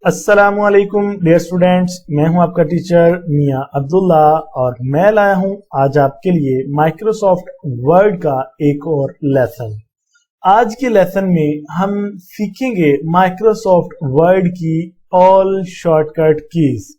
अस्सलामुअलैकुम dear students, मैं हूं आपका टीचर मियां अब्दुल्ला और मैं लाया हूं आज आपके लिए माइक्रोसॉफ्ट वर्ड का एक और लेसन। आज के लेसन में हम सीखेंगे माइक्रोसॉफ्ट वर्ड की ऑल शॉर्टकट कीज।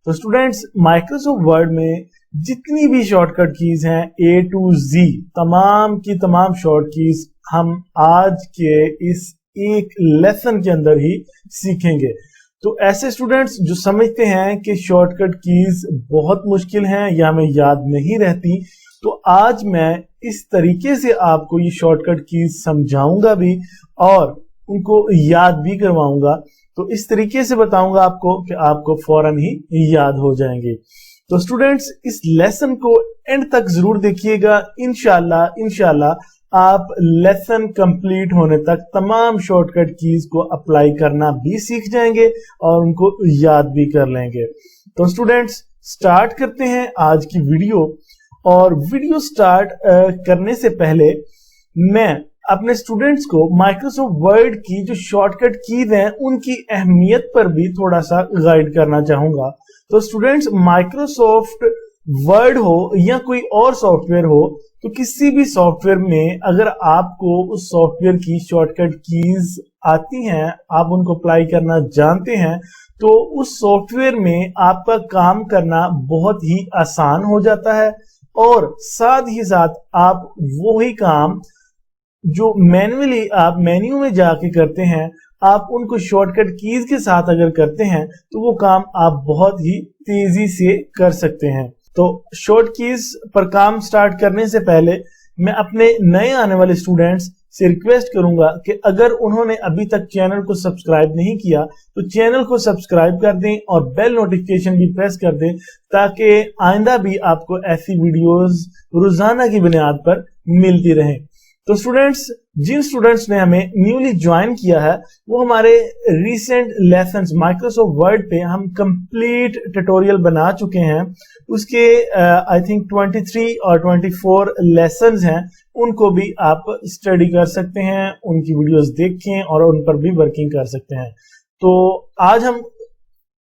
तो स्टूडेंट्स, माइक्रोसॉफ्ट वर्ड में जितनी भी शॉर्टकट कीज हैं A to Z, तमाम की तमाम शॉर्ट कीज हम आज के इस एक लेसन के अंदर ही सीखेंगे। तो ऐसे स्टूडेंट्स जो समझते हैं कि शॉर्टकट कीज बहुत मुश्किल हैं या हमें याद नहीं रहती, तो आज मैं इस तरीके से आपको ये शॉर्टकट कीज समझाऊंगा भी और उनको याद भी करवाऊंगा। तो इस तरीके से बताऊंगा आपको कि आपको फौरन ही याद हो जाएंगे। तो स्टूडेंट्स, इस लेसन को एंड तक जरूर देखिएगा। इंशाल्लाह आप लेसन कंप्लीट होने तक तमाम शॉर्टकट कीज को अप्लाई करना भी सीख जाएंगे और उनको याद भी कर लेंगे। तो स्टूडेंट्स, स्टार्ट करते हैं आज की वीडियो। और वीडियो स्टार्ट करने से पहले मैं अपने स्टूडेंट्स को माइक्रोसॉफ्ट वर्ड की जो शॉर्टकट कीज हैं उनकी अहमियत पर भी थोड़ा सा गाइड करना चाहूंगा। तो स्टूडेंट्स, माइक्रोसॉफ्ट वर्ड हो या कोई और सॉफ्टवेयर हो, तो किसी भी सॉफ्टवेयर में अगर आपको उस सॉफ्टवेयर की शॉर्टकट कीज आती हैं, आप उनको अप्लाई करना जानते हैं, तो उस सॉफ्टवेयर में आपका काम करना बहुत ही आसान हो जाता है। और साथ ही साथ आप वही काम जो मैन्युअली आप मेन्यू में जाके करते हैं, आप उनको शॉर्टकट कीज के साथ अगर करते हैं तो वो काम आप बहुत ही तेजी से कर सकते हैं। तो शॉर्ट कीज पर काम स्टार्ट करने से पहले मैं अपने नए आने वाले स्टूडेंट्स से रिक्वेस्ट करूंगा कि अगर उन्होंने अभी तक चैनल को सब्सक्राइब नहीं किया तो चैनल को सब्सक्राइब कर दें और बेल नोटिफिकेशन भी प्रेस कर दें, ताकि आइंदा भी आपको ऐसी वीडियोस रोजाना की बुनियाद पर मिलती रहें। तो स्टूडेंट्स, जिन स्टूडेंट्स ने हमें न्यूली ज्वाइन किया है वो हमारे रीसेंट लेसन्स माइक्रोसॉफ्ट वर्ड पे हम कंप्लीट ट्यूटोरियल बना चुके हैं। उसके आई थिंक 23 और 24 लेसन्स हैं, उनको भी आप स्टडी कर सकते हैं, उनकी वीडियोस देखें और उन पर भी वर्किंग कर सकते हैं। तो आज हम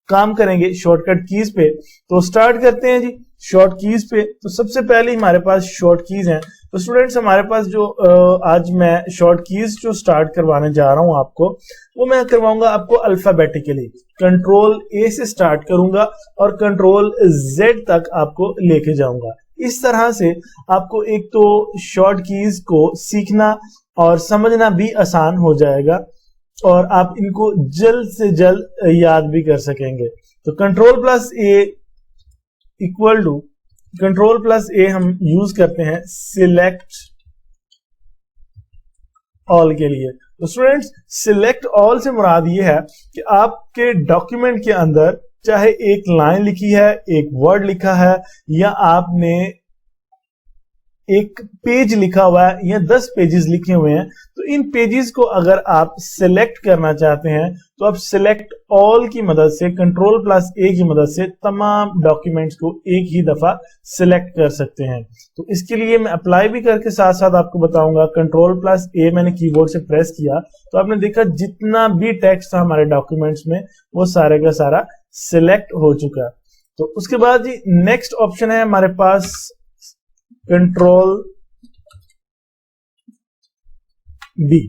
काम करेंगे शॉर्टकट कीज पे। तो स्टार्ट करते हैं जी शॉर्ट कीज पे। तो सबसे पहले हमारे पास शॉर्ट कीज हैं। तो स्टूडेंट्स, हमारे पास जो आज मैं शॉर्ट कीज जो स्टार्ट करवाने जा रहा हूं आपको, वो मैं करवाऊंगा आपको अल्फाबेटिकली। कंट्रोल A से स्टार्ट करूंगा और कंट्रोल Z तक आपको लेके जाऊंगा। इस तरह से आपको एक तो शॉर्ट कीज को सीखना और समझना भी आसान हो जाएगा और आप इनको जल्द से जल्द याद भी कर सकेंगे। तो कंट्रोल प्लस ए हम यूज करते हैं सिलेक्ट ऑल के लिए। तो स्टूडेंट्स, सिलेक्ट ऑल से मुराद ये है कि आपके डॉक्यूमेंट के अंदर चाहे एक लाइन लिखी है, एक वर्ड लिखा है, या आपने एक पेज लिखा हुआ है या 10 पेजेस लिखे हुए हैं, तो इन पेजेस को अगर आप सिलेक्ट करना चाहते हैं तो आप सिलेक्ट ऑल की मदद से, कंट्रोल प्लस ए की मदद से तमाम डॉक्यूमेंट्स को एक ही दफा सिलेक्ट कर सकते हैं। तो इसके लिए मैं अप्लाई भी करके साथ साथ आपको बताऊंगा। कंट्रोल प्लस ए मैंने कीबोर्ड से प्रेस किया तो आपने देखा जितना भी टेक्स्ट था हमारे डॉक्यूमेंट्स में वो सारे का सारा सिलेक्ट हो चुका। तो उसके बाद जी नेक्स्ट ऑप्शन है हमारे पास कंट्रोल बी।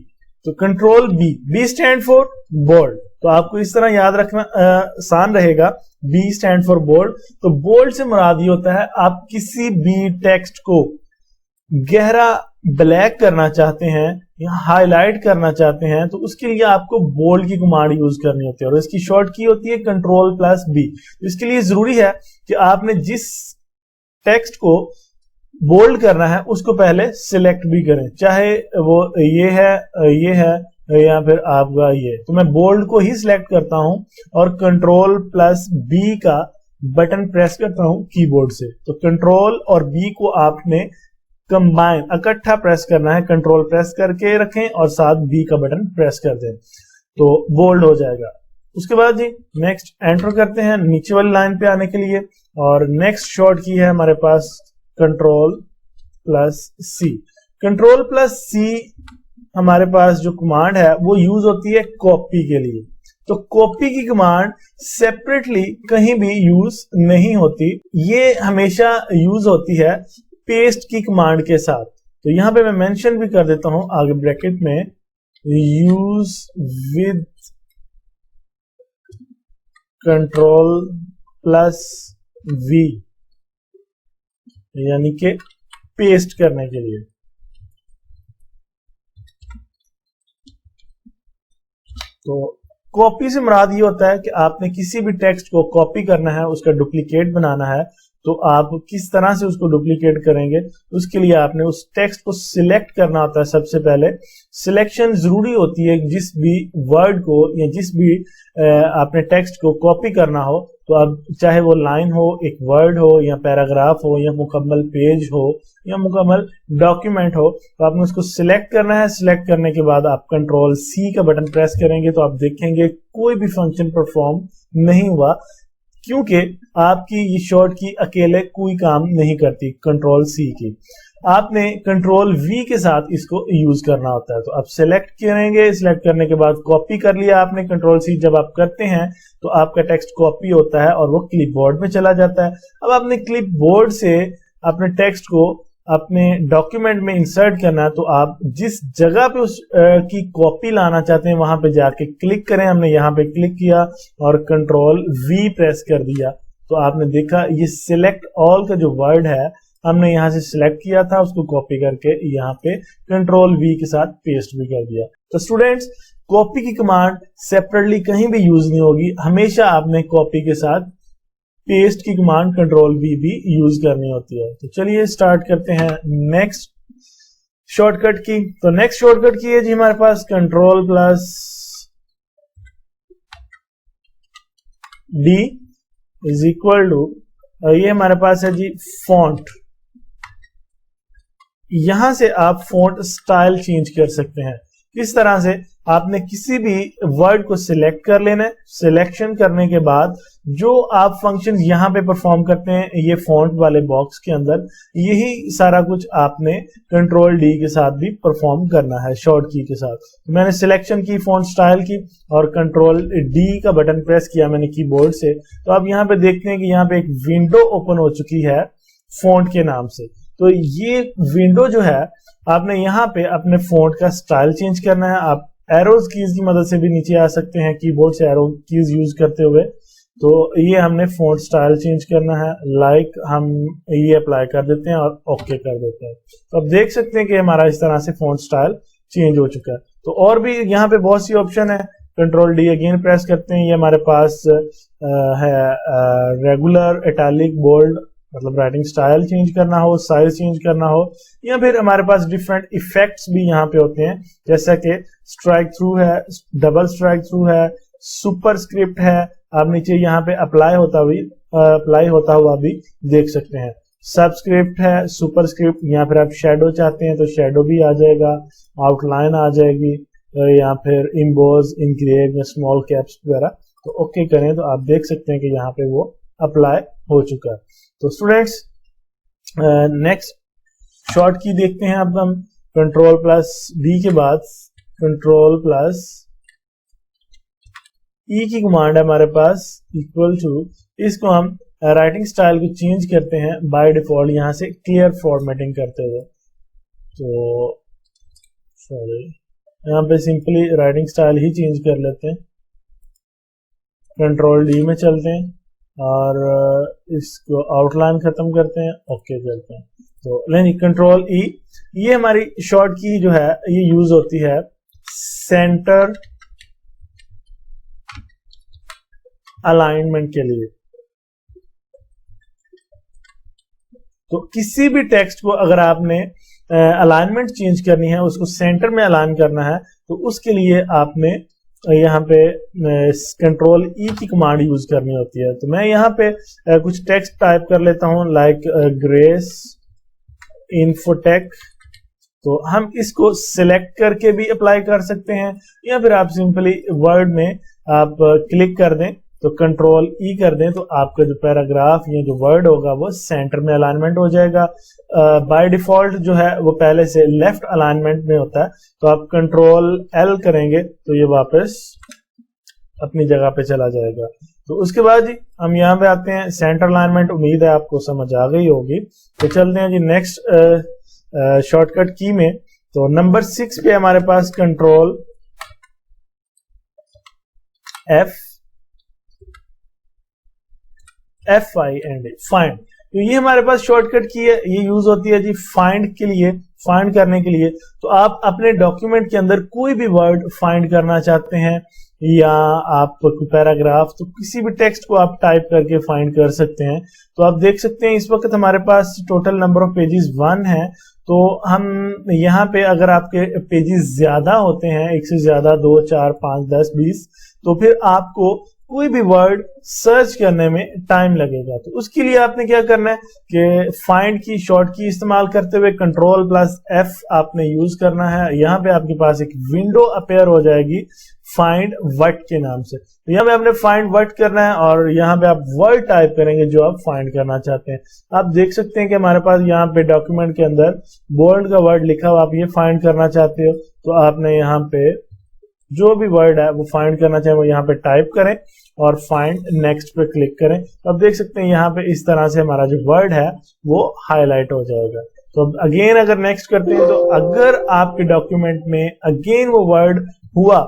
तो control B stand for bold. तो आपको इस तरह याद रखना आसान रहेगा। B stand for bold. तो बोल्ड से मुराद ये होता है आप किसी भी टेक्स्ट को गहरा ब्लैक करना चाहते हैं या हाईलाइट करना चाहते हैं, तो उसके लिए आपको बोल्ड की कमांड यूज करनी होती है और इसकी शॉर्ट की होती है कंट्रोल प्लस बी। इसके लिए जरूरी है कि आपने जिस टेक्स्ट को बोल्ड करना है उसको पहले सिलेक्ट भी करें, चाहे वो ये है या फिर आपका ये। तो मैं बोल्ड को ही सिलेक्ट करता हूं और कंट्रोल प्लस बी का बटन प्रेस करता हूं कीबोर्ड से। तो कंट्रोल और बी को आपने कंबाइन इकट्ठा प्रेस करना है, कंट्रोल प्रेस करके रखें और साथ बी का बटन प्रेस कर दें तो बोल्ड हो जाएगा। उसके बाद जी नेक्स्ट एंटर करते हैं नीचे वाली लाइन पे आने के लिए, और नेक्स्ट शॉर्ट की है हमारे पास कंट्रोल प्लस सी। कंट्रोल प्लस सी हमारे पास जो कमांड है वो यूज होती है कॉपी के लिए। तो कॉपी की कमांड सेपरेटली कहीं भी यूज नहीं होती, ये हमेशा यूज होती है पेस्ट की कमांड के साथ। तो यहां पे मैं मेंशन भी कर देता हूं आगे ब्रैकेट में, use with control plus V, यानी कि पेस्ट करने के लिए। तो कॉपी से मुराद ये होता है कि आपने किसी भी टेक्स्ट को कॉपी करना है, उसका डुप्लीकेट बनाना है, तो आप किस तरह से उसको डुप्लीकेट करेंगे, उसके लिए आपने उस टेक्स्ट को सिलेक्ट करना होता है। सबसे पहले सिलेक्शन जरूरी होती है, जिस भी वर्ड को या जिस भी आपने टेक्स्ट को कॉपी करना हो, तो अब चाहे वो लाइन हो, एक वर्ड हो, या पैराग्राफ हो, या मुकम्मल पेज हो, या मुकम्मल डॉक्यूमेंट हो, तो आपने उसको सिलेक्ट करना है। सिलेक्ट करने के बाद आप कंट्रोल सी का बटन प्रेस करेंगे तो आप देखेंगे कोई भी फंक्शन परफॉर्म नहीं हुआ, क्योंकि आपकी ये शॉर्ट की अकेले कोई काम नहीं करती, कंट्रोल सी की। आपने कंट्रोल वी के साथ इसको यूज करना होता है। तो आप सिलेक्ट करेंगे, सिलेक्ट करने के बाद कॉपी कर लिया आपने, कंट्रोल सी जब आप करते हैं तो आपका टेक्स्ट कॉपी होता है और वो क्लिपबोर्ड में चला जाता है। अब आपने क्लिपबोर्ड से अपने टेक्स्ट को अपने डॉक्यूमेंट में इंसर्ट करना है, तो आप जिस जगह पे उस की कॉपी लाना चाहते हैं वहां पे जाके क्लिक करें। हमने यहाँ पे क्लिक किया और कंट्रोल वी प्रेस कर दिया, तो आपने देखा ये सिलेक्ट ऑल का जो वर्ड है हमने यहाँ से सिलेक्ट किया था, उसको कॉपी करके यहाँ पे कंट्रोल वी के साथ पेस्ट भी कर दिया। तो स्टूडेंट्स, कॉपी की कमांड सेपरेटली कहीं भी यूज नहीं होगी, हमेशा आपने कॉपी के साथ पेस्ट की कमांड कंट्रोल वी भी यूज करनी होती है। तो चलिए स्टार्ट करते हैं नेक्स्ट शॉर्टकट की। तो नेक्स्ट शॉर्टकट की है जी हमारे पास control plus D is equal to, ये हमारे पास है जी फॉन्ट। यहां से आप फॉन्ट स्टाइल चेंज कर सकते हैं। किस तरह से, आपने किसी भी वर्ड को सिलेक्ट कर लेना है। सिलेक्शन करने के बाद जो आप फंक्शन यहां पे परफॉर्म करते हैं ये फॉन्ट वाले बॉक्स के अंदर, यही सारा कुछ आपने कंट्रोल डी के साथ भी परफॉर्म करना है, शॉर्ट की के साथ। मैंने सिलेक्शन की, फॉन्ट स्टाइल की और कंट्रोल डी का बटन प्रेस किया मैंने कीबोर्ड से, तो आप यहाँ पे देखते हैं कि यहाँ पे एक विंडो ओपन हो चुकी है फॉन्ट के नाम से। तो ये विंडो जो है, आपने यहाँ पे अपने फॉन्ट का स्टाइल चेंज करना है। आप एरोज कीज की मदद से भी नीचे आ सकते हैं कीबोर्ड से एरो कीज यूज करते हुए। तो ये हमने फॉन्ट स्टाइल चेंज करना है, लाइक हम ये अप्लाई कर देते हैं और ओके कर देते हैं। तो आप देख सकते हैं कि हमारा इस तरह से फॉन्ट स्टाइल चेंज हो चुका है। तो और भी यहाँ पे बहुत सी ऑप्शन है। कंट्रोल डी अगेन प्रेस करते हैं, ये हमारे पास है रेगुलर, इटैलिक, बोल्ड, मतलब राइटिंग स्टाइल चेंज करना हो, साइज चेंज करना हो, या फिर हमारे पास डिफरेंट इफेक्ट्स भी यहाँ पे होते हैं, जैसा कि स्ट्राइक थ्रू है, डबल स्ट्राइक थ्रू है, सुपर स्क्रिप्ट है। आप नीचे यहाँ पे अप्लाई होता हुआ भी देख सकते हैं। सबस्क्रिप्ट है, सुपर स्क्रिप्ट, यहाँ फिर आप शेडो चाहते हैं तो शेडो भी आ जाएगा, आउटलाइन आ जाएगी, या फिर इम्बोज, इंग्रेव या स्मॉल कैप्स वगैरह। तो ओके करें तो आप देख सकते हैं कि यहाँ पे वो अप्लाई हो चुका है। तो स्टूडेंट्स, नेक्स्ट शॉर्ट की देखते हैं। अब हम कंट्रोल प्लस डी के बाद कंट्रोल प्लस ई की कमांड है हमारे पास इक्वल टू, इसको हम राइटिंग स्टाइल को चेंज करते हैं बाय डिफॉल्ट यहाँ से क्लियर फॉर्मेटिंग करते हुए। तो सॉरी, यहाँ पे सिंपली राइटिंग स्टाइल ही चेंज कर लेते हैं। कंट्रोल डी में चलते हैं और इसको आउटलाइन खत्म करते हैं, ओके करते हैं। तो लेकिन कंट्रोल ई, ये हमारी शॉर्ट की जो है ये यूज होती है सेंटर अलाइनमेंट के लिए। तो किसी भी टेक्स्ट को अगर आपने अलाइनमेंट चेंज करनी है, उसको सेंटर में अलाइन करना है, तो उसके लिए आपने यहाँ पे कंट्रोल ई की कमांड यूज करनी होती है। तो मैं यहाँ पे कुछ टेक्स्ट टाइप कर लेता हूँ, लाइक ग्रेस इन्फोटेक। तो हम इसको सिलेक्ट करके भी अप्लाई कर सकते हैं, या फिर आप सिंपली वर्ड में आप क्लिक कर दें तो कंट्रोल ई कर दें, तो आपका जो पैराग्राफ या जो वर्ड होगा वो सेंटर में अलाइनमेंट हो जाएगा। बाय डिफॉल्ट जो है वो पहले से लेफ्ट अलाइनमेंट में होता है, तो आप कंट्रोल एल करेंगे तो ये वापस अपनी जगह पे चला जाएगा। तो उसके बाद जी हम यहाँ पे आते हैं सेंटर अलाइनमेंट। उम्मीद है आपको समझ आ गई होगी। तो चलते हैं जी नेक्स्ट शॉर्टकट की में। तो नंबर 6 पे हमारे पास कंट्रोल F5 फाइंड। तो ये हमारे पास शॉर्टकट की है, ये यूज होती है जी फाइंड के लिए, फाइंड करने के लिए। तो आप अपने डॉक्यूमेंट के अंदर कोई भी वर्ड फाइंड करना चाहते हैं या आप पैराग्राफ, तो किसी भी टेक्स्ट को आप टाइप करके फाइंड कर सकते हैं। तो आप देख सकते हैं इस वक्त हमारे पास टोटल नंबर ऑफ पेजेस 1 है। तो हम यहाँ पे अगर आपके पेजेस ज्यादा होते हैं, एक से ज्यादा 2, 4, 5, 10, 20, तो फिर आपको कोई भी वर्ड सर्च करने में टाइम लगेगा। तो उसके लिए आपने क्या करना है कि फाइंड की शॉर्ट की इस्तेमाल करते हुए Ctrl+F आपने यूज करना है। यहाँ पे आपके पास एक विंडो अपेयर हो जाएगी फाइंड व्हाट के नाम से। तो यहाँ पे आपने फाइंड व्हाट करना है और यहाँ पे आप वर्ड टाइप करेंगे जो आप फाइंड करना चाहते हैं। आप देख सकते हैं कि हमारे पास यहाँ पे डॉक्यूमेंट के अंदर बोल्ड का वर्ड लिखा हुआ, आप ये फाइंड करना चाहते हो तो आपने यहाँ पे जो भी वर्ड है वो फाइंड करना चाहे वो यहाँ पे टाइप करें और फाइंड नेक्स्ट पे क्लिक करें। तो आप देख सकते हैं यहाँ पे इस तरह से हमारा जो वर्ड है वो हाईलाइट हो जाएगा। तो अब अगेन अगर नेक्स्ट करते हैं, तो अगर आपके डॉक्यूमेंट में अगेन वो वर्ड हुआ,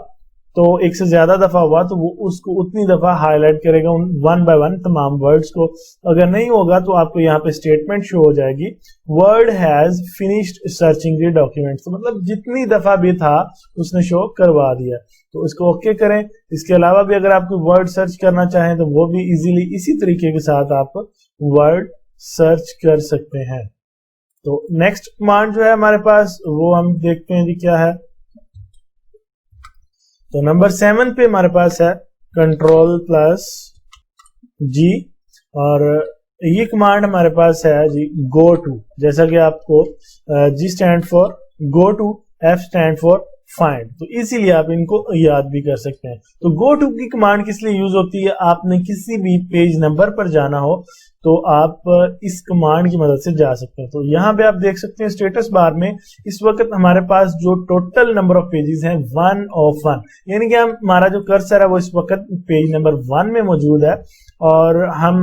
तो एक से ज्यादा दफा हुआ, तो वो उसको उतनी दफा हाईलाइट करेगा वन बाय वन तमाम वर्ड्स को। अगर नहीं होगा तो आपको यहाँ पे स्टेटमेंट शो हो जाएगी word has finished searching the document. तो मतलब जितनी दफा भी था उसने शो करवा दिया। तो इसको ओके करें। इसके अलावा भी अगर आप कोई वर्ड सर्च करना चाहें तो वो भी इजीली इसी तरीके के साथ आप वर्ड सर्च कर सकते हैं। तो नेक्स्ट कमांड जो है हमारे पास वो हम देखते हैं जी क्या है। तो नंबर 7 पे हमारे पास है Ctrl+G और ये कमांड हमारे पास है जी गो टू। जैसा कि आपको G stand for go to, F stand for find, तो इसीलिए आप इनको याद भी कर सकते हैं। तो गो टू की कमांड किस लिए यूज होती है, आपने किसी भी पेज नंबर पर जाना हो तो आप इस कमांड की मदद से जा सकते हैं। तो यहाँ पे आप देख सकते हैं स्टेटस बार में इस वक्त हमारे पास जो टोटल नंबर ऑफ पेजेस हैं 1 of 1, यानी कि हमारा जो कर्सर है वो इस वक्त पेज नंबर 1 में मौजूद है और हम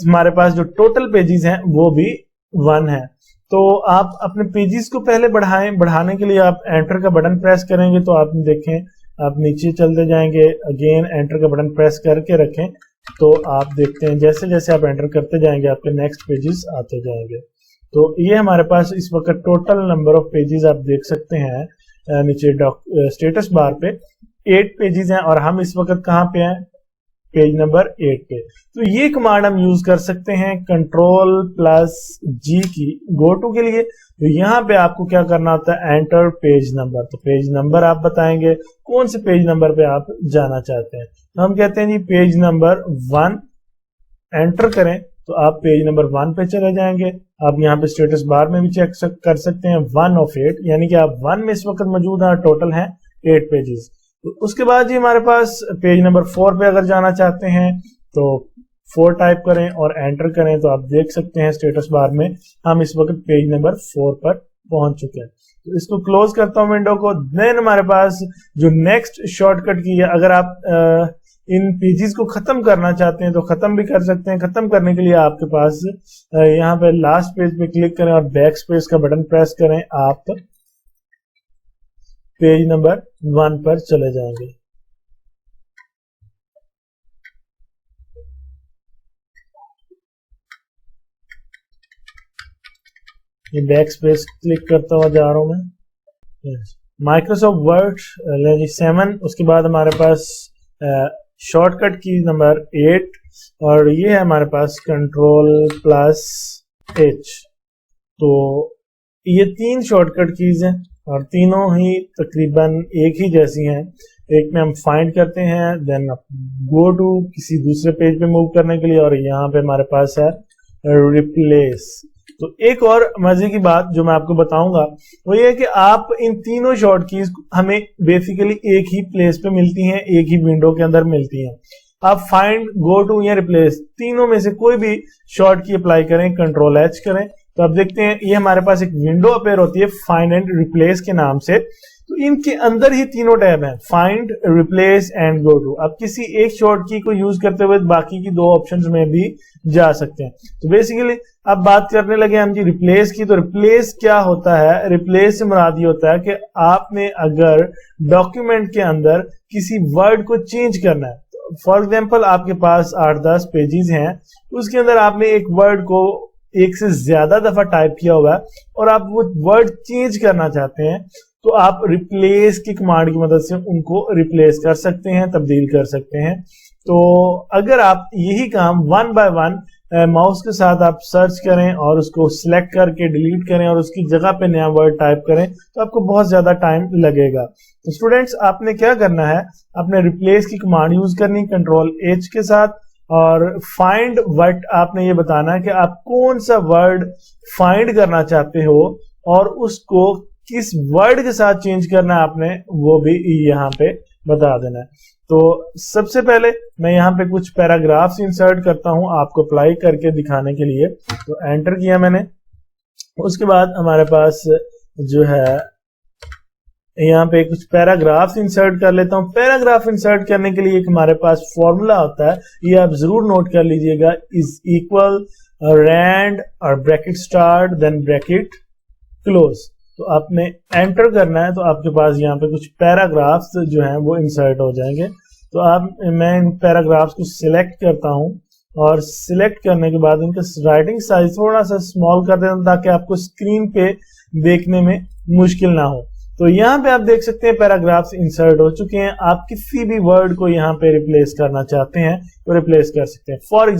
हमारे पास जो टोटल पेजेस हैं वो भी 1 है। तो आप अपने पेजेस को पहले बढ़ाने के लिए आप एंटर का बटन प्रेस करेंगे। तो आप देखें आप नीचे चलते जाएंगे, अगेन एंटर का बटन प्रेस करके रखें तो आप देखते हैं जैसे जैसे आप एंटर करते जाएंगे आपके नेक्स्ट पेजेस आते जाएंगे। तो ये हमारे पास इस वक्त टोटल नंबर ऑफ पेजेस आप देख सकते हैं नीचे स्टेटस बार पे 8 पेजेस हैं और हम इस वक्त कहाँ पे हैं, पेज नंबर 8 पे। तो ये कमांड हम यूज कर सकते हैं Ctrl+G की गो टू के लिए। तो यहाँ पे आपको क्या करना होता है, एंटर पेज नंबर। तो पेज नंबर आप बताएंगे कौन से पेज नंबर पे आप जाना चाहते हैं। तो हम कहते हैं जी पेज नंबर 1, एंटर करें तो आप पेज नंबर 1 पे चले जाएंगे। आप यहाँ पे स्टेटस बार में भी चेक कर सकते हैं 1 of 8, यानी कि आप 1 में इस वक्त मौजूद हैं, टोटल हैं 8 पेजेस। तो उसके बाद जी हमारे पास पेज नंबर 4 पे अगर जाना चाहते हैं तो 4 टाइप करें और एंटर करें तो आप देख सकते हैं स्टेटस बार में हम इस वक्त पेज नंबर 4 पर पहुंच चुके हैं। तो इसको क्लोज करता हूं विंडो को। देन हमारे पास जो नेक्स्ट शॉर्टकट की है, अगर आप इन पेजेस को खत्म करना चाहते हैं तो खत्म भी कर सकते हैं। खत्म करने के लिए आपके पास यहाँ पे लास्ट पेज पे क्लिक करें और बैक स्पेस का बटन प्रेस करें, आप पेज नंबर 1 पर चले जाएंगे। ये बैक स्पेस क्लिक करता हुआ जा रहा हूं मैं। माइक्रोसॉफ्ट वर्ड 7, उसके बाद हमारे पास शॉर्टकट की नंबर 8 और ये है हमारे पास Ctrl+H। तो ये 3 शॉर्टकट कीज हैं और तीनों ही तकरीबन एक ही जैसी हैं। एक में हम फाइंड करते हैं, देन गो टू किसी दूसरे पेज पे मूव करने के लिए, और यहाँ पे हमारे पास है रिप्लेस। तो एक और मजे की बात जो मैं आपको बताऊंगा वो ये है कि आप इन तीनों शॉर्ट कीज हमें बेसिकली एक ही प्लेस पे मिलती हैं, एक ही विंडो के अंदर मिलती हैं। आप फाइंड, गो टू या रिप्लेस तीनों में से कोई भी शॉर्ट की अप्लाई करें, Ctrl+H करें तो आप देखते हैं ये हमारे पास एक विंडो अपेयर होती है फाइंड एंड रिप्लेस के नाम से। तो इनके अंदर ही तीनों टैब हैं, find, replace and go to. आप किसी एक शॉर्ट की को यूज करते हुए बाकी की दो ऑप्शंस में भी जा सकते हैं। तो बेसिकली अब बात करने लगे हम जी रिप्लेस की। तो रिप्लेस क्या होता है? रिप्लेस से मुराद ये होता है कि आपने अगर डॉक्यूमेंट के अंदर किसी वर्ड को चेंज करना है, फॉर एग्जाम्पल आपके पास 8-10 पेजेस हैं, उसके अंदर आपने एक वर्ड को एक से ज्यादा दफा टाइप किया हुआ है और आप वो वर्ड चेंज करना चाहते हैं, तो आप रिप्लेस की कमांड की मदद से उनको रिप्लेस कर सकते हैं, तब्दील कर सकते हैं। तो अगर आप यही काम वन बाय वन माउस के साथ आप सर्च करें और उसको सिलेक्ट करके डिलीट करें और उसकी जगह पे नया वर्ड टाइप करें, तो आपको बहुत ज्यादा टाइम लगेगा। तो स्टूडेंट्स, आपने क्या करना है, आपने रिप्लेस की कमांड यूज करनी कंट्रोल H के साथ, और फाइंड वर्ड आपने ये बताना है कि आप कौन सा वर्ड फाइंड करना चाहते हो और उसको किस वर्ड के साथ चेंज करना है आपने वो भी यहाँ पे बता देना है। तो सबसे पहले मैं यहाँ पे कुछ पैराग्राफ्स इंसर्ट करता हूँ आपको अप्लाई करके दिखाने के लिए। तो एंटर किया मैंने, उसके बाद हमारे पास जो है यहाँ पे कुछ पैराग्राफ्स इंसर्ट कर लेता हूँ। पैराग्राफ इंसर्ट करने के लिए एक हमारे पास फॉर्मूला होता है, ये आप जरूर नोट कर लीजिएगा, इज इक्वल रैंड और bracket start then bracket close. तो आपने एंटर करना है, तो आपके पास यहाँ पे कुछ पैराग्राफ्स जो हैं वो इंसर्ट हो जाएंगे। तो मैं इन पैराग्राफ्स को सिलेक्ट करता हूँ और सिलेक्ट करने के बाद इनका राइटिंग साइज थोड़ा सा स्मॉल कर देता हूँ ताकि आपको स्क्रीन पे देखने में मुश्किल ना हो। तो यहाँ पे आप देख सकते हैं पैराग्राफ्स इंसर्ट हो चुके हैं। आप किसी भी वर्ड को यहाँ पे रिप्लेस करना चाहते हैं तो रिप्लेस कर सकते हैं। फॉर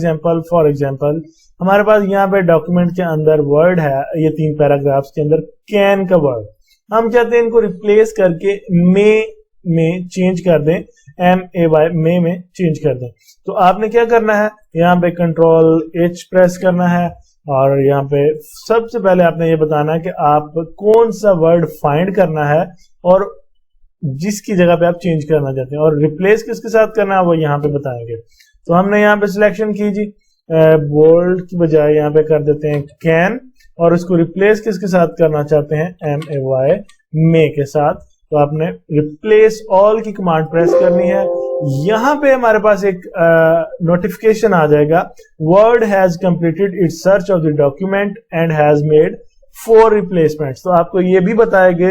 एग्जाम्पल हमारे पास यहाँ पे डॉक्यूमेंट के अंदर वर्ड है, ये 3 पैराग्राफ्स के अंदर कैन का वर्ड, हम चाहते हैं इनको रिप्लेस करके मे में चेंज कर दें, MAY मे में चेंज कर दें। तो आपने क्या करना है, यहाँ पे कंट्रोल H प्रेस करना है और यहाँ पे सबसे पहले आपने ये बताना है कि आप कौन सा वर्ड फाइंड करना है और जिसकी जगह पे आप चेंज करना चाहते हैं, और रिप्लेस किसके साथ करना है वो यहाँ पे बताएंगे। तो हमने यहाँ पे सिलेक्शन की जी, बोल्ड की बजाय यहाँ पे कर देते हैं कैन, और उसको रिप्लेस किसके साथ करना चाहते हैं, MAY मे के साथ। तो आपने रिप्लेस ऑल की कमांड प्रेस करनी है। यहाँ पे हमारे पास एक नोटिफिकेशन आ जाएगा, word has completed it's search of the document and has made 4 replacements. तो आपको ये भी बताएंगे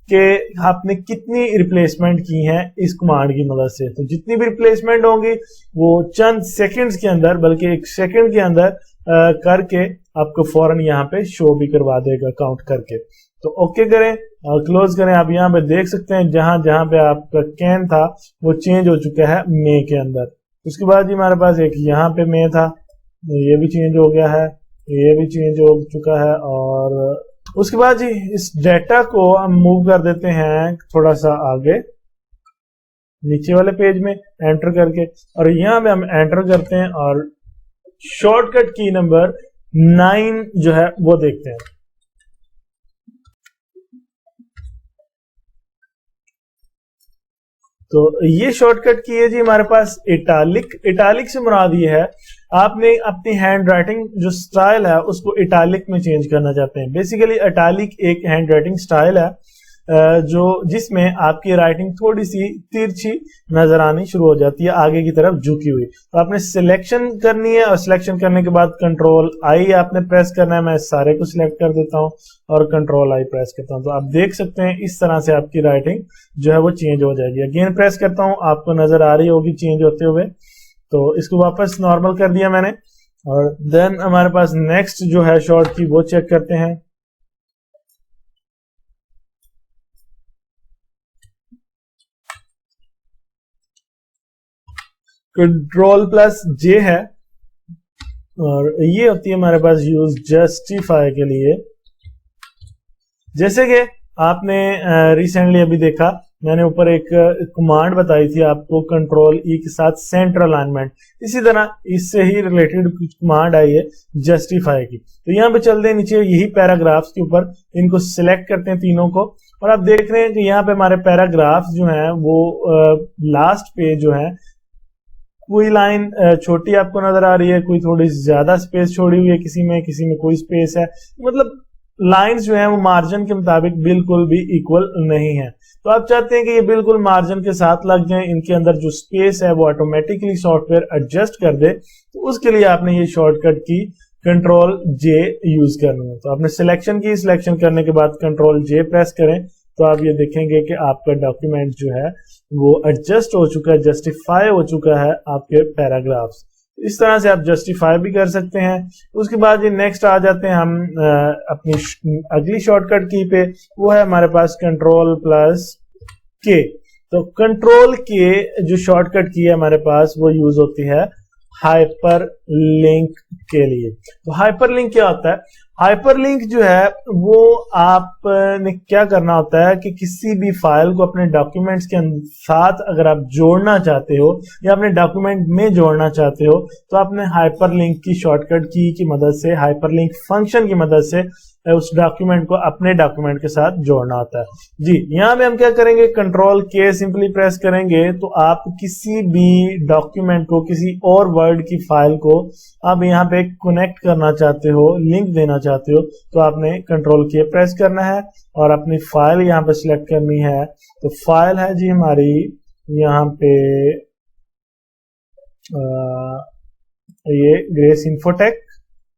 कि आपने कितनी रिप्लेसमेंट की हैं इस कमांड की मदद से। तो जितनी भी रिप्लेसमेंट होंगी वो चंद सेकंड्स के अंदर, बल्कि 1 सेकंड के अंदर करके आपको फौरन यहाँ पे शो भी करवा देगा काउंट करके। तो ओके करें और क्लोज करें। आप यहाँ पे देख सकते हैं जहां जहां पे आपका कैन था वो चेंज हो चुका है मे के अंदर। उसके बाद ही हमारे पास एक यहाँ पे मे था, ये भी चेंज हो गया है, ये भी चेंज हो चुका है। और उसके बाद जी इस डेटा को हम मूव कर देते हैं थोड़ा सा आगे नीचे वाले पेज में एंटर करके, और यहाँ पे हम एंटर करते हैं और शॉर्टकट की नंबर 9 जो है वो देखते हैं। तो ये शॉर्टकट की है जी हमारे पास इटालिक। इटालिक से मुराद ये है, आपने अपनी हैंड राइटिंग जो स्टाइल है उसको इटालिक में चेंज करना चाहते हैं। बेसिकली इटालिक एक हैंड राइटिंग स्टाइल है जो जिसमें आपकी राइटिंग थोड़ी सी तिरछी नजर आनी शुरू हो जाती है, आगे की तरफ झुकी हुई। तो आपने सिलेक्शन करनी है और सिलेक्शन करने के बाद कंट्रोल I आपने प्रेस करना है। मैं सारे को सिलेक्ट कर देता हूं और कंट्रोल I प्रेस करता हूं। तो आप देख सकते हैं इस तरह से आपकी राइटिंग जो है वो चेंज हो जाएगी। अगेन प्रेस करता हूं, आपको नजर आ रही होगी चेंज होते हुए। तो इसको वापस नॉर्मल कर दिया मैंने, और देन हमारे पास नेक्स्ट जो है शॉर्ट की वो चेक करते हैं। Ctrl+J है, और ये होती है हमारे पास यूज जस्टिफाई के लिए। जैसे कि आपने रिसेंटली अभी देखा, मैंने ऊपर एक कमांड बताई थी आपको कंट्रोल E के साथ सेंटर अलाइनमेंट, इसी तरह इससे ही रिलेटेड कुछ कमांड आई है जस्टिफाई की। तो यहाँ पे चलते हैं नीचे यही पैराग्राफ्स के ऊपर, इनको सिलेक्ट करते हैं तीनों को, और आप देख रहे हैं कि यहाँ पे हमारे पैराग्राफ्स जो हैं वो लास्ट पे जो है कोई लाइन छोटी आपको नजर आ रही है, कोई थोड़ी ज्यादा स्पेस छोड़ी हुई है, किसी में कोई स्पेस है। मतलब लाइंस जो हैं वो मार्जिन के मुताबिक बिल्कुल भी इक्वल नहीं है। तो आप चाहते हैं कि ये बिल्कुल मार्जिन के साथ लग जाएं, इनके अंदर जो स्पेस है वो ऑटोमेटिकली सॉफ्टवेयर एडजस्ट कर दे। तो उसके लिए आपने ये शॉर्टकट की कंट्रोल जे यूज करनी है। तो आपने सिलेक्शन करने के बाद कंट्रोल जे प्रेस करें तो आप ये देखेंगे कि आपका डॉक्यूमेंट जो है वो एडजस्ट हो चुका है, जस्टिफाई हो चुका है आपके पैराग्राफ्स। इस तरह से आप जस्टिफाई भी कर सकते हैं। उसके बाद ये नेक्स्ट आ जाते हैं हम अपनी अगली शॉर्टकट की पे, वो है हमारे पास कंट्रोल प्लस के। तो कंट्रोल के जो शॉर्टकट की है हमारे पास वो यूज होती है हाइपर लिंक के लिए। तो हाइपर लिंक क्या होता है? हाइपर लिंक जो है वो आपने क्या करना होता है कि किसी भी फाइल को अपने डॉक्यूमेंट्स के साथ अगर आप जोड़ना चाहते हो या अपने डॉक्यूमेंट में जोड़ना चाहते हो तो आपने हाइपर लिंक की शॉर्टकट की मदद से, हाइपर लिंक फंक्शन की मदद से उस डॉक्यूमेंट को अपने डॉक्यूमेंट के साथ जोड़ना होता है। जी, यहाँ पे हम क्या करेंगे, कंट्रोल के सिंपली प्रेस करेंगे तो आप किसी भी डॉक्यूमेंट को, किसी और वर्ड की फाइल को आप यहाँ पे कनेक्ट करना चाहते हो, लिंक देना चाहते हो, तो आपने कंट्रोल के प्रेस करना है और अपनी फाइल यहाँ पे सिलेक्ट करनी है। तो फाइल है जी हमारी यहाँ पे ये ग्रेस इन्फोटेक,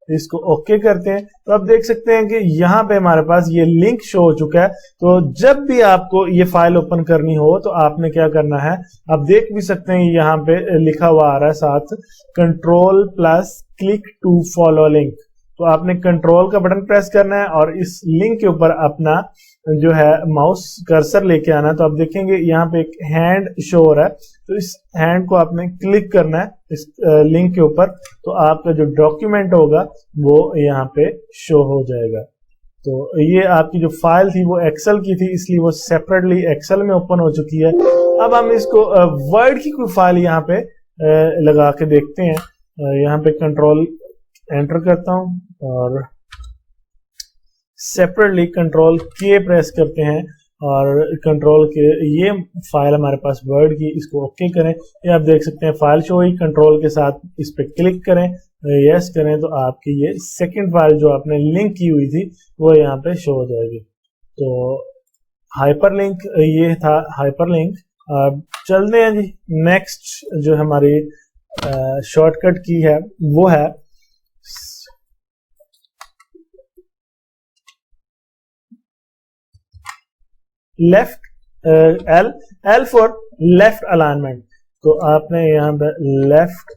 इसको ओके करते हैं तो आप देख सकते हैं कि यहाँ पे हमारे पास ये लिंक शो हो चुका है। तो जब भी आपको ये फाइल ओपन करनी हो तो आपने क्या करना है, आप देख भी सकते हैं यहाँ पे लिखा हुआ आ रहा है साथ control plus click to follow link. तो आपने कंट्रोल का बटन प्रेस करना है और इस लिंक के ऊपर अपना जो है माउस कर्सर लेके आना है। तो आप देखेंगे यहाँ पे एक हैंड शो हो रहा है, तो इस हैंड को आपने क्लिक करना है इस लिंक के ऊपर, तो आपका जो डॉक्यूमेंट होगा वो यहाँ पे शो हो जाएगा। तो ये आपकी जो फाइल थी वो एक्सेल की थी, इसलिए वो सेपरेटली एक्सेल में ओपन हो चुकी है। अब हम इसको वर्ड की कोई फाइल यहाँ पे लगा के देखते हैं। यहाँ पे कंट्रोल एंटर करता हूं और सेपरेटली कंट्रोल के प्रेस करते हैं और कंट्रोल के ये फाइल हमारे पास वर्ड की, इसको ओके करें। ये आप देख सकते हैं फाइल शो हुई, कंट्रोल के साथ इस पे क्लिक करें, यस करें तो आपकी ये सेकंड फाइल जो आपने लिंक की हुई थी वो यहाँ पे शो हो जाएगी। तो हाइपरलिंक ये था हाइपरलिंक। चलते हैं जी नेक्स्ट जो हमारी शॉर्टकट की है वो है left L for left alignment. तो आपने यहाँ पे लेफ्ट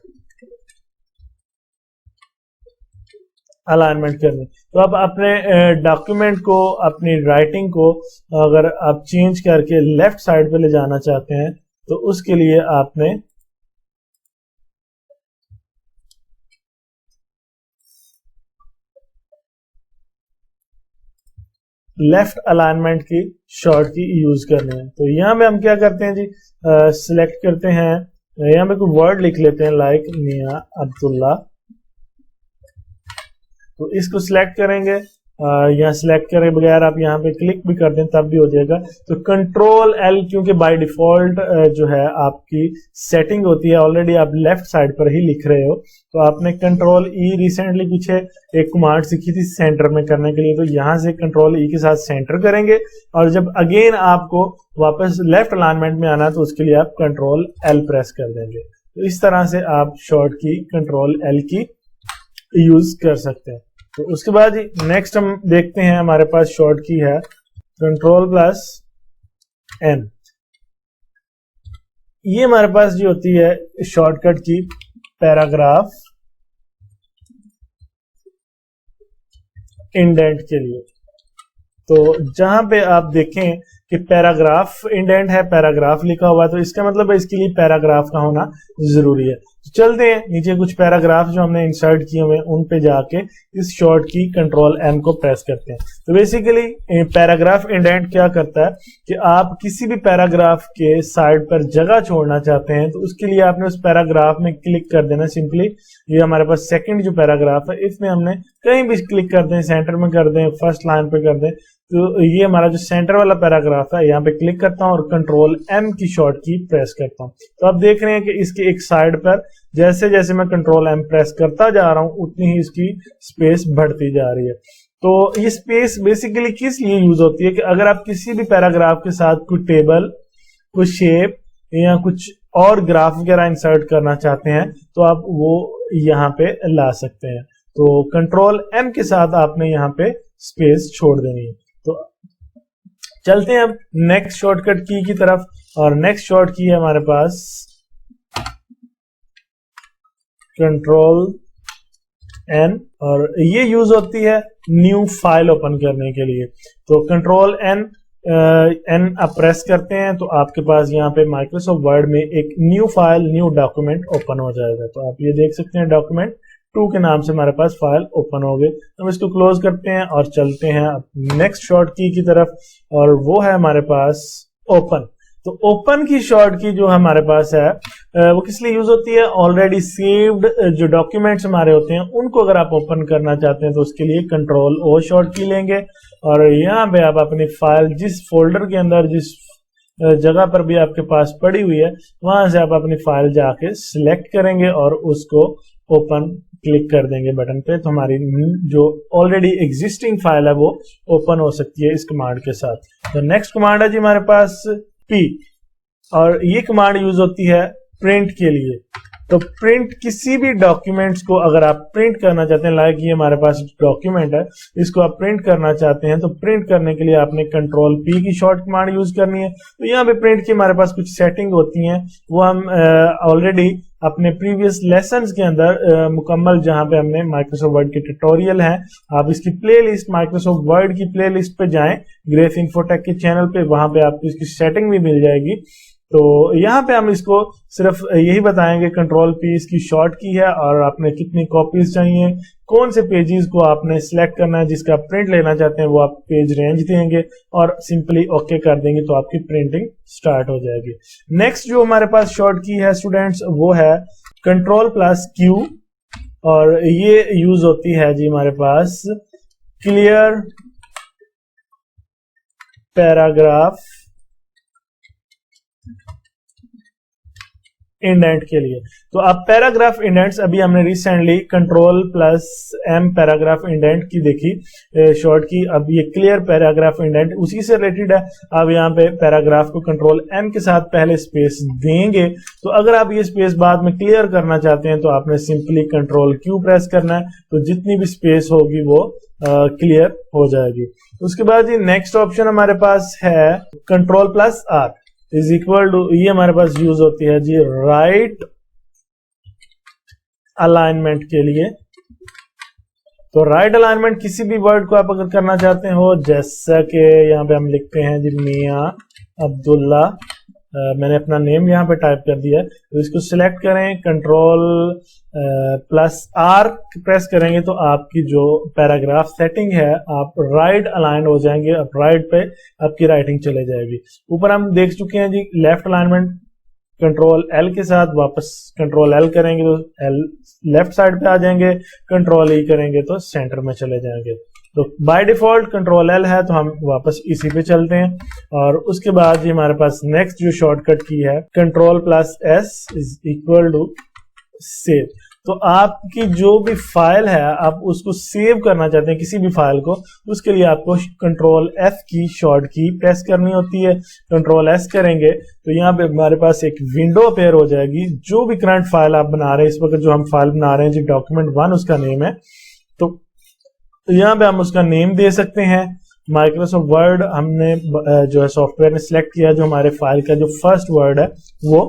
अलाइनमेंट करनी। तो आप अपने डॉक्यूमेंट को, अपनी राइटिंग को अगर आप चेंज करके लेफ्ट साइड पे ले जाना चाहते हैं तो उसके लिए आपने लेफ्ट अलाइनमेंट की शॉर्ट की यूज करनी है। तो यहाँ पे हम क्या करते हैं जी, सिलेक्ट करते हैं, यहाँ पे कोई वर्ड लिख लेते हैं लाइक मियां अब्दुल्ला। तो इसको सिलेक्ट करेंगे, यहाँ सिलेक्ट करे बगैर आप यहाँ पे क्लिक भी कर दें तब भी हो जाएगा। तो कंट्रोल एल, क्योंकि बाय डिफॉल्ट जो है आपकी सेटिंग होती है, ऑलरेडी आप लेफ्ट साइड पर ही लिख रहे हो, तो आपने कंट्रोल ई, रिसेंटली पीछे एक कमांड सीखी थी सेंटर में करने के लिए, तो यहाँ से कंट्रोल ई के साथ सेंटर करेंगे और जब अगेन आपको वापस लेफ्ट अलाइनमेंट में आना है तो उसके लिए आप कंट्रोल एल प्रेस कर देंगे। तो इस तरह से आप शॉर्ट की कंट्रोल एल की यूज कर सकते हैं। तो उसके बाद नेक्स्ट हम देखते हैं, हमारे पास शॉर्ट की है कंट्रोल प्लस एन। ये हमारे पास जो होती है शॉर्टकट की पैराग्राफ इंडेंट के लिए। तो जहां पे आप देखें कि पैराग्राफ इंडेंट है, पैराग्राफ लिखा हुआ है, तो इसका मतलब है इसके लिए पैराग्राफ का होना जरूरी है। तो चलते हैं नीचे कुछ पैराग्राफ जो हमने इंसर्ट किए हुए हैं उन पे जाके इस शॉर्ट की कंट्रोल एम को प्रेस करते हैं। तो बेसिकली पैराग्राफ इंडेंट क्या करता है कि आप किसी भी पैराग्राफ के साइड पर जगह छोड़ना चाहते हैं तो उसके लिए आपने उस पैराग्राफ में क्लिक कर देना। सिंपली ये हमारे पास सेकंड जो पैराग्राफ है इसमें हमने कहीं भी क्लिक कर दें, सेंटर में कर दें, फर्स्ट लाइन पे कर दें, तो ये हमारा जो सेंटर वाला पैराग्राफ है यहाँ पे क्लिक करता हूँ और कंट्रोल एम की शॉर्ट की प्रेस करता हूँ। तो आप देख रहे हैं कि इसके एक साइड पर जैसे जैसे मैं कंट्रोल एम प्रेस करता जा रहा हूँ उतनी ही इसकी स्पेस बढ़ती जा रही है। तो ये स्पेस बेसिकली किस लिए यूज होती है कि अगर आप किसी भी पैराग्राफ के साथ कोई टेबल, कोई शेप या कुछ और ग्राफ वगैरह इंसर्ट करना चाहते हैं तो आप वो यहाँ पे ला सकते हैं। तो कंट्रोल M के साथ आपने यहाँ पे स्पेस छोड़ देनी है। तो चलते हैं अब नेक्स्ट शॉर्टकट की तरफ, और नेक्स्ट शॉर्ट की है हमारे पास कंट्रोल N, और ये यूज होती है न्यू फाइल ओपन करने के लिए। तो कंट्रोल N आप प्रेस करते हैं तो आपके पास यहाँ पे माइक्रोसॉफ्ट वर्ड में एक new file, new document open हो जाएगा। तो आप ये देख सकते हैं डॉक्यूमेंट 2 के नाम से हमारे पास फाइल ओपन हो गई। हम इसको क्लोज करते हैं और चलते हैं नेक्स्ट शॉर्ट की तरफ, और वो है हमारे पास ओपन। तो ओपन की शॉर्ट की जो हमारे पास है वो किस लिए यूज होती है? ऑलरेडी सेव्ड जो डॉक्यूमेंट्स हमारे होते हैं उनको अगर आप ओपन करना चाहते हैं तो उसके लिए कंट्रोल O शॉर्ट की लेंगे, और यहाँ पे आप अपनी फाइल जिस फोल्डर के अंदर, जिस जगह पर भी आपके पास पड़ी हुई है, वहां से आप अपनी फाइल जाके सिलेक्ट करेंगे और उसको ओपन क्लिक कर देंगे बटन पे। तो हमारी जो ऑलरेडी एग्जिस्टिंग फाइल है वो ओपन हो सकती है इस कमांड के साथ। तो नेक्स्ट कमांड है जी हमारे पास P, और ये कमांड यूज होती है प्रिंट के लिए। तो प्रिंट किसी भी डॉक्यूमेंट्स को अगर आप प्रिंट करना चाहते हैं, लाइक ये हमारे पास डॉक्यूमेंट है, इसको आप प्रिंट करना चाहते हैं, तो प्रिंट करने के लिए आपने कंट्रोल P की शॉर्ट कमांड यूज करनी है। तो यहाँ पे प्रिंट की हमारे पास कुछ सेटिंग होती हैं, वो हम ऑलरेडी अपने प्रीवियस लेसन्स के अंदर मुकम्मल, जहां पे हमने माइक्रोसॉफ्ट वर्ड के ट्यूटोरियल हैं, आप इसकी प्लेलिस्ट, माइक्रोसॉफ्ट वर्ड की प्लेलिस्ट पे जाएं, ग्रेस इन्फोटेक के चैनल पे, वहां पे आपको इसकी सेटिंग भी मिल जाएगी। तो यहाँ पे हम इसको सिर्फ यही बताएंगे कंट्रोल P इसकी शॉर्ट की है, और आपने कितनी कॉपीज चाहिए, कौन से पेजेस को आपने सिलेक्ट करना है, जिसका प्रिंट लेना चाहते हैं वो आप पेज रेंज देंगे और सिंपली ओके कर देंगे तो आपकी प्रिंटिंग स्टार्ट हो जाएगी। नेक्स्ट जो हमारे पास शॉर्ट की है स्टूडेंट्स वो है कंट्रोल+Q, और ये यूज होती है जी हमारे पास क्लियर पैराग्राफ इंडेंट के लिए। तो अब पैराग्राफ इंडेंट्स अभी हमने रिसेंटली कंट्रोल+M पैराग्राफ इंडेंट की देखी शॉर्ट की। अब ये क्लियर पैराग्राफ इंडेंट उसी से रिलेटेड है। अब यहाँ पे पैराग्राफ को कंट्रोल M के साथ पहले स्पेस देंगे, तो अगर आप ये स्पेस बाद में क्लियर करना चाहते हैं तो आपने सिंपली कंट्रोल Q प्रेस करना है, तो जितनी भी स्पेस होगी वो क्लियर हो जाएगी। उसके बाद ये नेक्स्ट ऑप्शन हमारे पास है कंट्रोल+R इज इक्वल टू, ये हमारे पास यूज होती है जी राइट अलाइनमेंट के लिए। तो राइट अलाइनमेंट किसी भी वर्ड को आप अगर करना चाहते हो, जैसा कि यहाँ पे हम लिखते हैं जी मियां अब्दुल्ला, मैंने अपना नेम यहाँ पे टाइप कर दिया है, तो इसको सिलेक्ट करें, कंट्रोल+R प्रेस करेंगे तो आपकी जो पैराग्राफ सेटिंग है आप राइट अलाइन हो जाएंगे, आप राइट पे आपकी राइटिंग चले जाएगी। ऊपर हम देख चुके हैं जी लेफ्ट अलाइनमेंट, कंट्रोल L के साथ वापस कंट्रोल L करेंगे तो L लेफ्ट साइड पे आ जाएंगे, कंट्रोल E करेंगे तो सेंटर में चले जाएंगे। तो बाय डिफॉल्ट कंट्रोल L है तो हम वापस इसी पे चलते हैं, और उसके बाद ये हमारे पास नेक्स्ट जो शॉर्टकट की है कंट्रोल+S इज इक्वल टू सेव। तो आपकी जो भी फाइल है आप उसको सेव करना चाहते हैं किसी भी फाइल को, उसके लिए आपको कंट्रोल F की शॉर्ट की प्रेस करनी होती है। कंट्रोल S करेंगे तो यहाँ पे हमारे पास एक विंडो अपेयर हो जाएगी। जो भी करंट फाइल आप बना रहे हैं, इस वक्त जो हम फाइल बना रहे हैं जी document1 उसका नेम है, तो यहाँ पे हम उसका नेम दे सकते हैं। माइक्रोसॉफ्ट वर्ड हमने जो है सॉफ्टवेयर ने सिलेक्ट किया जो हमारे फाइल का जो फर्स्ट वर्ड है वो,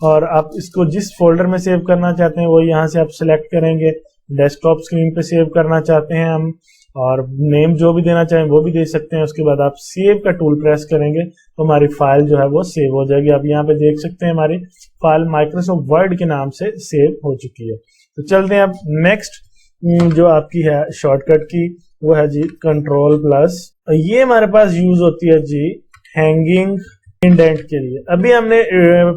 और आप इसको जिस फोल्डर में सेव करना चाहते हैं वो यहाँ से आप सिलेक्ट करेंगे। डेस्कटॉप स्क्रीन पे सेव करना चाहते हैं हम, और नेम जो भी देना चाहें वो भी दे सकते हैं। उसके बाद आप सेव का टूल प्रेस करेंगे तो हमारी फाइल जो है वो सेव हो जाएगी। आप यहाँ पे देख सकते हैं हमारी फाइल माइक्रोसॉफ्ट वर्ड के नाम से सेव हो चुकी है। तो चलते हैं अब नेक्स्ट जो आपकी है शॉर्टकट की, वो है जी कंट्रोल+। ये हमारे पास यूज होती है जी हैंगिंग इंडेंट के लिए। अभी हमने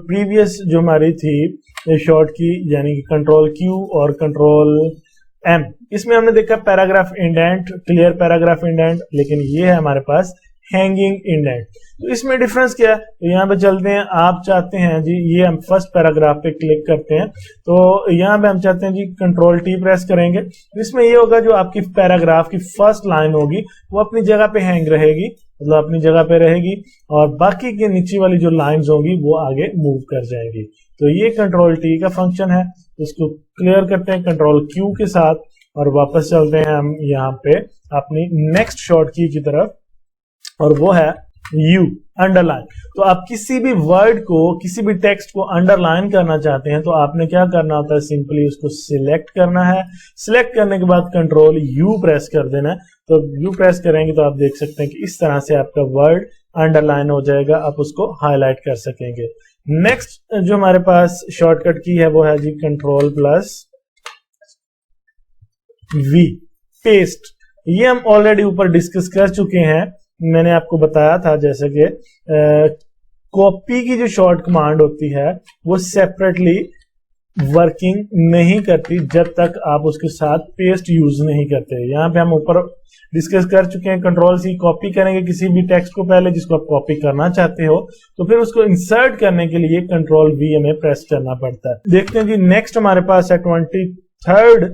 प्रीवियस जो हमारी थी शॉर्ट की यानी कि कंट्रोल+Q और कंट्रोल+M, इसमें हमने देखा paragraph indent, clear paragraph indent, लेकिन ये है हमारे पास हैंगिंग इंडेंट। तो इसमें डिफरेंस क्या है, तो यहाँ पे चलते हैं। आप चाहते हैं जी, ये हम फर्स्ट पैराग्राफ पे क्लिक करते हैं, तो यहाँ पे हम चाहते हैं जी कंट्रोल टी प्रेस करेंगे। तो इसमें ये होगा जो आपकी पैराग्राफ की फर्स्ट लाइन होगी वो अपनी जगह पे हैंग रहेगी, मतलब अपनी जगह पे रहेगी, और बाकी के नीचे वाली जो लाइंस होंगी वो आगे मूव कर जाएंगी। तो ये कंट्रोल टी का फंक्शन है। इसको क्लियर करते हैं कंट्रोल क्यू के साथ और वापस चलते हैं हम यहाँ पे अपनी नेक्स्ट शॉर्टकी की तरफ, और वो है यू, अंडरलाइन। तो आप किसी भी वर्ड को, किसी भी टेक्स्ट को अंडरलाइन करना चाहते हैं तो आपने क्या करना होता है, सिंपली उसको सिलेक्ट करना है। सिलेक्ट करने के बाद कंट्रोल यू प्रेस कर देना है। तो यू प्रेस करेंगे तो आप देख सकते हैं कि इस तरह से आपका वर्ड अंडरलाइन हो जाएगा, आप उसको हाईलाइट कर सकेंगे। नेक्स्ट जो हमारे पास शॉर्टकट की है वो है जी कंट्रोल प्लस वी, पेस्ट। ये हम ऑलरेडी ऊपर डिस्कस कर चुके हैं, मैंने आपको बताया था जैसे कि कॉपी की जो शॉर्ट कमांड होती है वो सेपरेटली वर्किंग नहीं करती जब तक आप उसके साथ पेस्ट यूज नहीं करते। यहाँ पे हम ऊपर डिस्कस कर चुके हैं। कंट्रोल सी कॉपी करेंगे किसी भी टेक्स्ट को पहले जिसको आप कॉपी करना चाहते हो, तो फिर उसको इंसर्ट करने के लिए कंट्रोल वी हमें प्रेस करना पड़ता है। देखते हैं कि नेक्स्ट हमारे पास है 23rd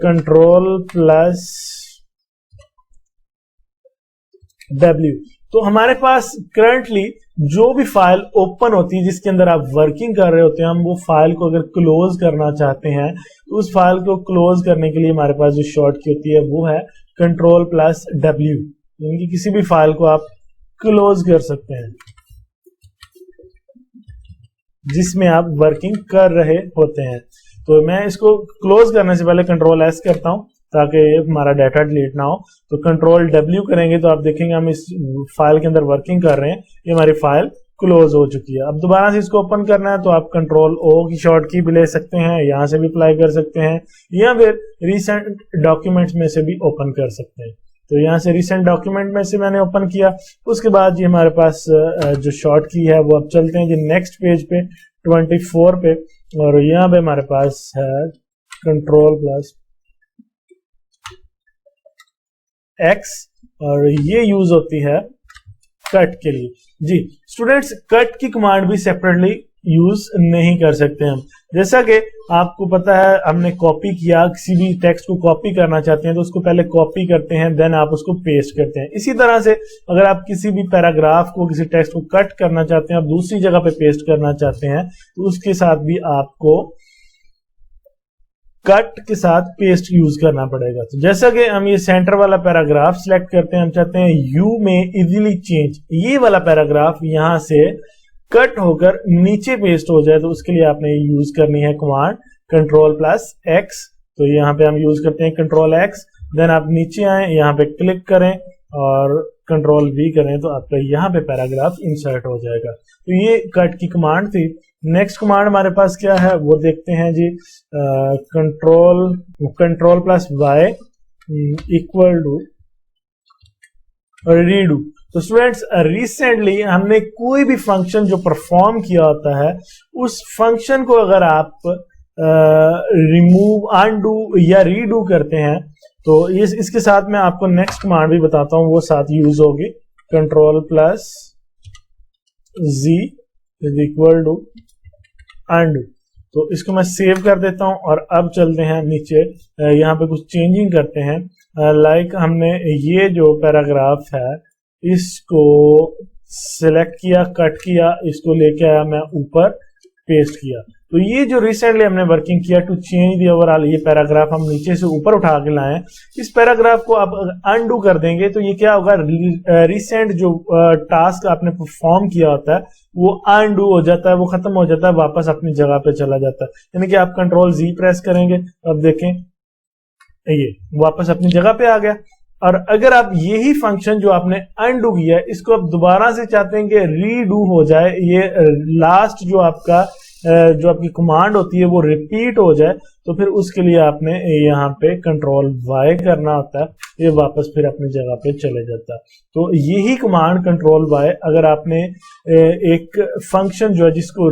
कंट्रोल प्लस W। तो हमारे पास करंटली जो भी फाइल ओपन होती है जिसके अंदर आप वर्किंग कर रहे होते हैं, हम वो फाइल को अगर क्लोज करना चाहते हैं तो उस फाइल को क्लोज करने के लिए हमारे पास जो शॉर्टकी होती है वो है कंट्रोल प्लस W। यानी कि किसी भी फाइल को आप क्लोज कर सकते हैं जिसमें आप वर्किंग कर रहे होते हैं। तो मैं इसको क्लोज करने से पहले कंट्रोल एस करता हूं ताकि हमारा डाटा डिलीट ना हो। तो कंट्रोल W करेंगे तो आप देखेंगे हम इस फाइल के अंदर वर्किंग कर रहे हैं, ये हमारी फाइल क्लोज हो चुकी है। अब दोबारा से इसको ओपन करना है तो आप कंट्रोल O की शॉर्ट की भी ले सकते हैं, यहाँ से भी अप्लाई कर सकते हैं, या फिर रिसेंट डॉक्यूमेंट्स में से भी ओपन कर सकते हैं। तो यहाँ से रिसेंट डॉक्यूमेंट में से मैंने ओपन किया। उसके बाद ये हमारे पास जो शॉर्ट की है वो अब चलते हैं जी नेक्स्ट पेज पे 24 पे, और यहाँ पे हमारे पास है कंट्रोल प्लस X, और ये यूज होती है कट के लिए। जी स्टूडेंट्स, कट की कमांड भी सेपरेटली यूज नहीं कर सकते हम। जैसा कि आपको पता है, हमने कॉपी किया, किसी भी टेक्स्ट को कॉपी करना चाहते हैं तो उसको पहले कॉपी करते हैं, देन आप उसको पेस्ट करते हैं। इसी तरह से अगर आप किसी भी पैराग्राफ को, किसी टेक्स्ट को कट करना चाहते हैं, आप दूसरी जगह पे पेस्ट करना चाहते हैं, तो उसके साथ भी आपको कट के साथ पेस्ट यूज करना पड़ेगा। तो जैसा कि हम ये सेंटर वाला पैराग्राफ सिलेक्ट करते हैं, हम चाहते हैं यू में इजीली चेंज, ये वाला पैराग्राफ यहां से कट होकर नीचे पेस्ट हो जाए, तो उसके लिए आपने यूज करनी है कमांड कंट्रोल प्लस एक्स। तो यहाँ पे हम यूज करते हैं कंट्रोल एक्स, देन आप नीचे आए, यहाँ पे क्लिक करें और कंट्रोल वी करें तो आपका यहाँ पे पैराग्राफ इंसर्ट हो जाएगा। तो ये कट की कमांड थी। नेक्स्ट कमांड हमारे पास क्या है वो देखते हैं जी, control plus Y equal to redo. तो स्टूडेंट्स, रिसेंटली हमने कोई भी फंक्शन जो परफॉर्म किया होता है उस फंक्शन को अगर आप रिमूव, अनडू या रीडू करते हैं तो इसके साथ मैं आपको नेक्स्ट कमांड भी बताता हूं, वो साथ यूज होगी। Control plus G is equal to undo. तो इसको मैं सेव कर देता हूं और अब चलते हैं नीचे, यहाँ पे कुछ चेंजिंग करते हैं। लाइक हमने ये जो पैराग्राफ है इसको सिलेक्ट किया, कट किया, इसको लेके आया मैं ऊपर, पेस्ट किया। तो ये जो रिसेंटली हमने वर्किंग किया टू चेंज दी ओवरऑल, ये पैराग्राफ हम नीचे से ऊपर उठा के लाए। इस पैराग्राफ को आप अनडू कर देंगे तो ये क्या होगा, रिसेंट जो टास्क आपने परफॉर्म किया होता है वो अनडू हो जाता है, वो खत्म हो जाता है, वापस अपनी जगह पे चला जाता है। यानी कि आप कंट्रोल जी प्रेस करेंगे, अब देखें ये वापस अपनी जगह पे आ गया। और अगर आप यही फंक्शन जो आपने अनडू किया है इसको आप दोबारा से चाहते हैं कि रीडू हो जाए, ये लास्ट जो आपकी कमांड होती है वो रिपीट हो जाए, तो फिर उसके लिए आपने यहाँ पे कंट्रोल वाई करना होता है, ये वापस फिर अपनी जगह पे चले जाता है। तो यही कमांड कंट्रोल वाई, अगर आपने एक फंक्शन जो है जिसको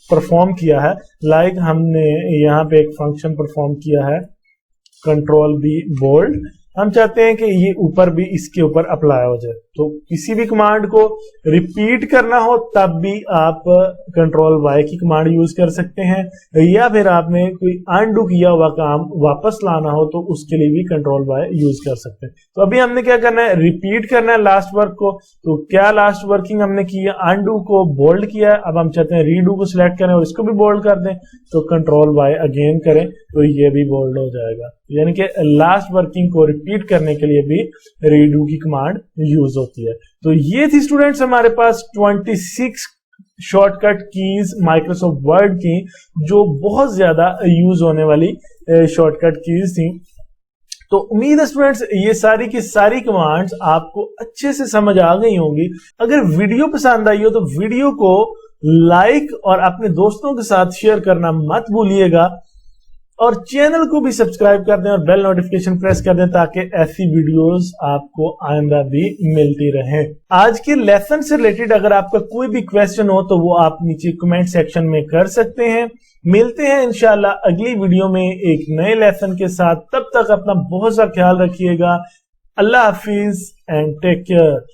परफॉर्म किया है, लाइक हमने यहाँ पे एक फंक्शन परफॉर्म किया है कंट्रोल बी बोल्ड, हम चाहते हैं कि ये ऊपर भी इसके ऊपर अप्लाई हो जाए, तो किसी भी कमांड को रिपीट करना हो तब भी आप कंट्रोल वाई की कमांड यूज कर सकते हैं, या फिर आपने कोई अनडू किया हुआ काम वापस लाना हो तो उसके लिए भी कंट्रोल वाई यूज कर सकते हैं। तो अभी हमने क्या करना है, रिपीट करना है लास्ट वर्क को। तो क्या लास्ट वर्किंग हमने की है, अनडू को बोल्ड किया है, अब हम चाहते हैं रीडू को सिलेक्ट करें और इसको भी बोल्ड कर दें, तो कंट्रोल वाई अगेन करें तो ये भी बोल्ड हो जाएगा। यानी कि लास्ट वर्किंग को रिपीट करने के लिए भी रीडू की कमांड यूज होती है। तो ये थी स्टूडेंट्स हमारे पास 26 शॉर्टकट कीज माइक्रोसॉफ्ट वर्ड की, जो बहुत ज्यादा यूज होने वाली शॉर्टकट कीज थी। तो उम्मीद है स्टूडेंट्स ये सारी की सारी कमांड्स आपको अच्छे से समझ आ गई होंगी। अगर वीडियो पसंद आई हो तो वीडियो को लाइक और अपने दोस्तों के साथ शेयर करना मत भूलिएगा, और चैनल को भी सब्सक्राइब कर दें और बेल नोटिफिकेशन प्रेस कर दें ताकि ऐसी वीडियोस आपको आइंदा भी मिलती रहे। आज के लेसन से रिलेटेड अगर आपका कोई भी क्वेश्चन हो तो वो आप नीचे कमेंट सेक्शन में कर सकते हैं। मिलते हैं इंशाल्लाह अगली वीडियो में एक नए लेसन के साथ। तब तक अपना बहुत सा ख्याल रखिएगा। अल्लाह हाफिज एंड टेक केयर।